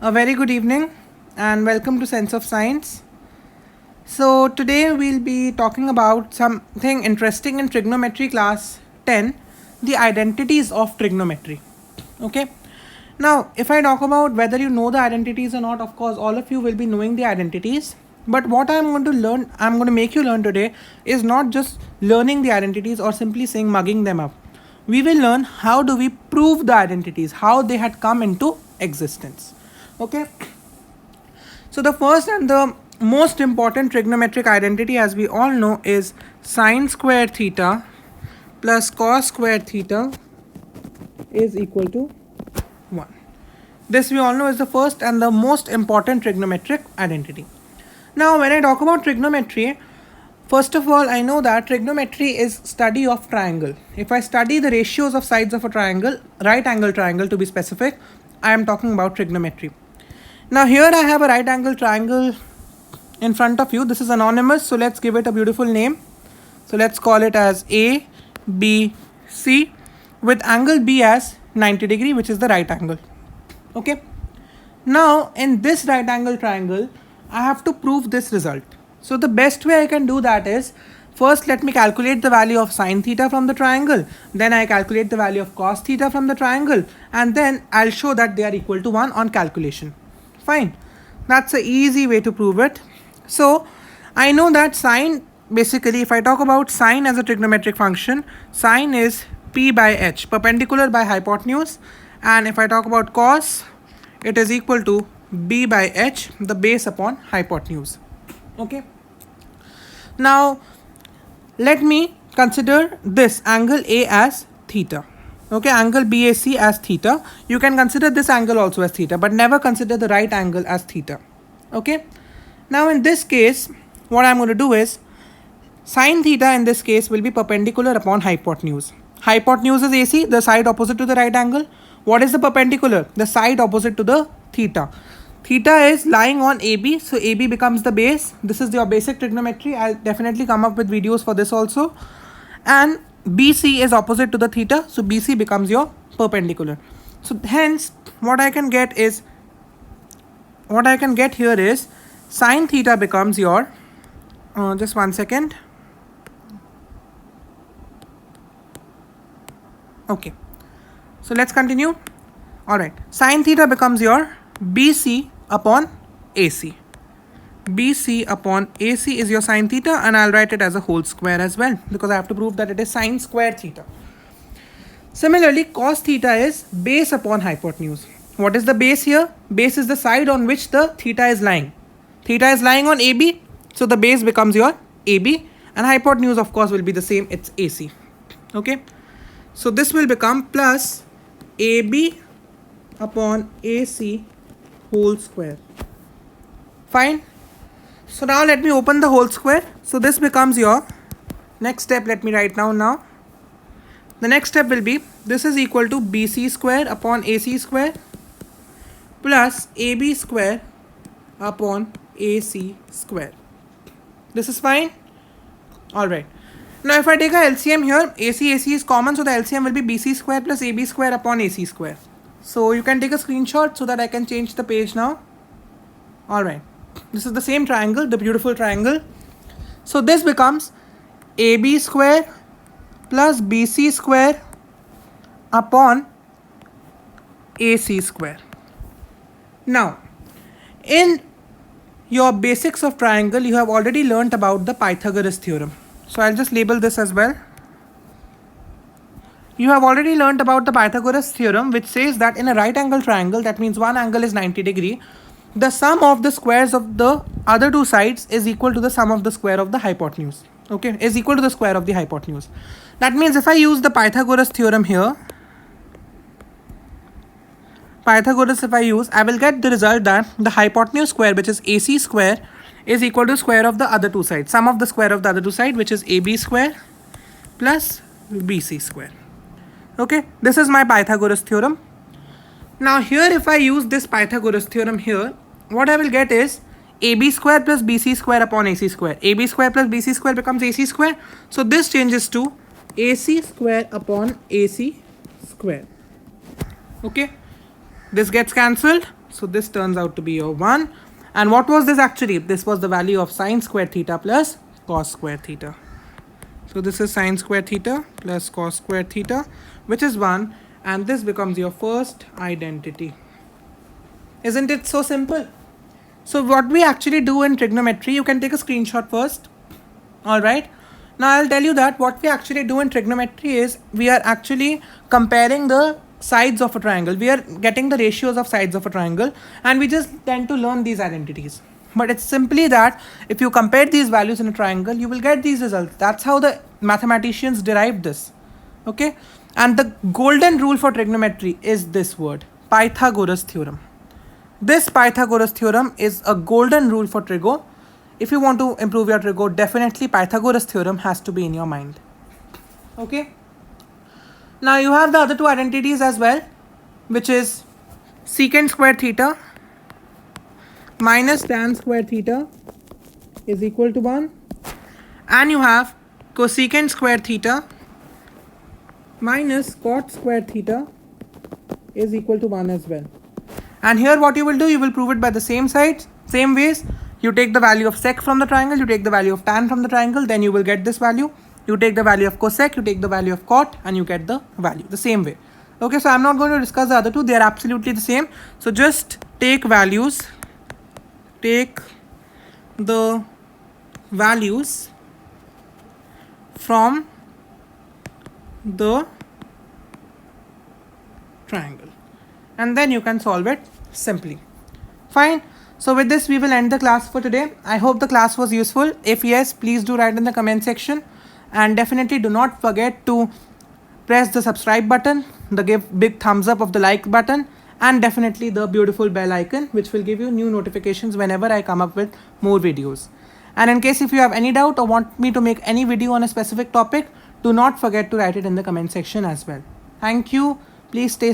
A very good evening and welcome to Sense of Science. So, today we'll be talking about something interesting in trigonometry class 10, the identities of trigonometry. Okay. Now, if I talk about whether you know the identities or not, of course, all of you will be knowing the identities. But what I'm going to make you learn today is not just learning the identities or simply saying mugging them up. We will learn how do we prove the identities, how they had come into existence. Okay. So the first and the most important trigonometric identity, as we all know, is sine square theta plus cos square theta is equal to 1. This we all know is the first and the most important trigonometric identity. Now, when I talk about trigonometry, first of all, I know that trigonometry is study of triangle. If I study the ratios of sides of a triangle, right angle triangle to be specific, I am talking about trigonometry. Now here I have a right angle triangle in front of you. This is anonymous, so let's give it a beautiful name. So let's call it as A, B, C with angle B as 90 degree, which is the right angle. Okay. Now in this right angle triangle, I have to prove this result. So the best way I can do that is, first let me calculate the value of sine theta from the triangle, then I calculate the value of cos theta from the triangle, and then I'll show that they are equal to 1 on calculation. Fine, that's an easy way to prove it. So I know that sine, basically if I talk about sine as a trigonometric function, sine is p by h, perpendicular by hypotenuse, and if I talk about cos, it is equal to b by h, the base upon hypotenuse. Okay. Now let me consider this angle A as theta. Okay, angle BAC as theta. You can consider this angle also as theta, but never consider the right angle as theta. Okay. Now in this case, what I'm going to do is, sine theta in this case will be perpendicular upon hypotenuse. Hypotenuse is AC, the side opposite to the right angle. What is the perpendicular? The side opposite to the theta. Theta is lying on AB, so AB becomes the base. This is your basic trigonometry. I'll definitely come up with videos for this also. And BC is opposite to the theta, so BC becomes your perpendicular. So hence, what I can get here is sine theta becomes your, just one second. Okay, so let's continue. Alright, sine theta becomes your BC upon AC. BC upon AC is your sine theta, and I'll write it as a whole square as well, because I have to prove that it is sine square theta. Similarly, cos theta is base upon hypotenuse. What is the base here? Base is the side on which the theta is lying. Theta is lying on AB, so the base becomes your AB, and hypotenuse of course will be the same, it's AC. Okay, so this will become plus AB upon AC whole square. Fine. So now let me open the whole square. So this becomes your next step. Let me write down now. The next step will be, this is equal to BC square upon AC square plus AB square upon AC square. This is fine. Alright. Now if I take a LCM here, AC is common, so the LCM will be BC square plus AB square upon AC square. So you can take a screenshot so that I can change the page now. Alright. This is the same triangle, the beautiful triangle. So this becomes AB square plus BC square upon AC square. Now, in your basics of triangle, you have already learnt about the Pythagoras theorem. So I'll just label this as well. You have already learnt about the Pythagoras theorem, which says that in a right angle triangle, that means one angle is 90 degree, the sum of the squares of the other two sides is equal to the sum of the square of the hypotenuse. Okay, is equal to the square of the hypotenuse. That means if I use the Pythagoras theorem here, I will get the result that the hypotenuse square, which is AC square, is equal to square of the other two sides. Sum of the square of the other two sides, which is AB square plus BC square. Okay, this is my Pythagoras theorem. Now here if I use this Pythagoras theorem here, what I will get is AB square plus BC square upon AC square. AB square plus BC square becomes AC square. So this changes to AC square upon AC square. Okay. This gets cancelled. So this turns out to be your 1. And what was this actually? This was the value of sine square theta plus cos square theta. So this is sine square theta plus cos square theta, which is 1. And this becomes your first identity. Isn't it so simple? So what we actually do in trigonometry, you can take a screenshot first. Alright. Now I'll tell you that what we actually do in trigonometry is we are actually comparing the sides of a triangle. We are getting the ratios of sides of a triangle, and we just tend to learn these identities. But it's simply that if you compare these values in a triangle, you will get these results. That's how the mathematicians derived this. Okay. And the golden rule for trigonometry is this word, Pythagoras theorem. This Pythagoras theorem is a golden rule for trigo. If you want to improve your trigo, definitely Pythagoras theorem has to be in your mind. Okay. Now you have the other two identities as well, which is secant square theta minus tan square theta is equal to 1. And you have cosecant square theta minus cot square theta is equal to 1 as well. And here what you will do, you will prove it by the same sides, same ways. You take the value of sec from the triangle, you take the value of tan from the triangle, then you will get this value. You take the value of cosec, you take the value of cot, and you get the value the same way. Okay, so I'm not going to discuss the other two. They are absolutely the same. So just take values. Take the values from the triangle. And then you can solve it simply. Fine. So with this, we will end the class for today. I hope the class was useful. If yes, please do write in the comment section. And definitely do not forget to press the subscribe button, the give big thumbs up of the like button, and definitely the beautiful bell icon, which will give you new notifications whenever I come up with more videos. And in case if you have any doubt or want me to make any video on a specific topic, do not forget to write it in the comment section as well. Thank you. Please stay